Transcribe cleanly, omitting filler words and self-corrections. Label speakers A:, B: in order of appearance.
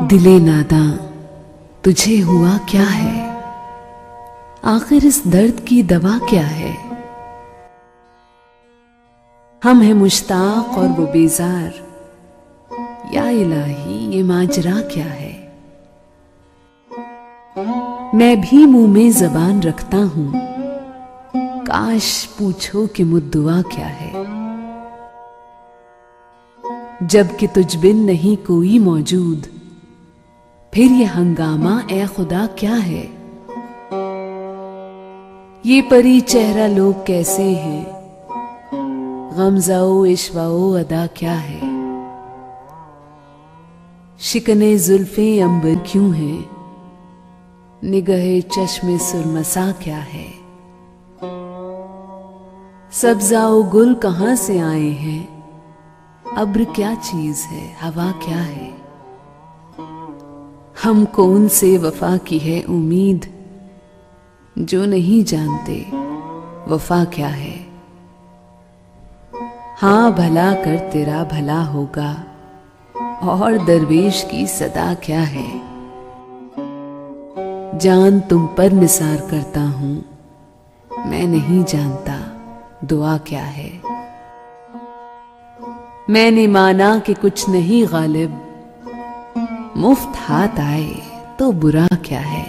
A: दिले नादां तुझे हुआ क्या है, आखिर इस दर्द की दवा क्या है। हम हैं मुश्ताक और वो बेजार, या इलाही ये माजरा क्या है। मैं भी मुंह में जबान रखता हूं, काश पूछो कि मुद्दुआ क्या है। जबकि तुझ बिन नहीं कोई मौजूद, फिर ये हंगामा ए खुदा क्या है। ये परी चेहरा लोग कैसे हैं, गमज़ाओ इश्वाओ अदा क्या है। शिकने जुल्फे अंबर क्यों हैं, निगहे चश्मे सुरमसा क्या है। सब्जाओ गुल कहां से आए हैं, अब्र क्या चीज है, हवा क्या है। हम कौन से वफा की है उम्मीद, जो नहीं जानते वफा क्या है। हाँ भला कर तेरा भला होगा, और दरवेश की सदा क्या है। जान तुम पर निसार करता हूं, मैं नहीं जानता दुआ क्या है। मैंने माना कि कुछ नहीं गालिब, मुफ्त हाथ आए तो बुरा क्या है।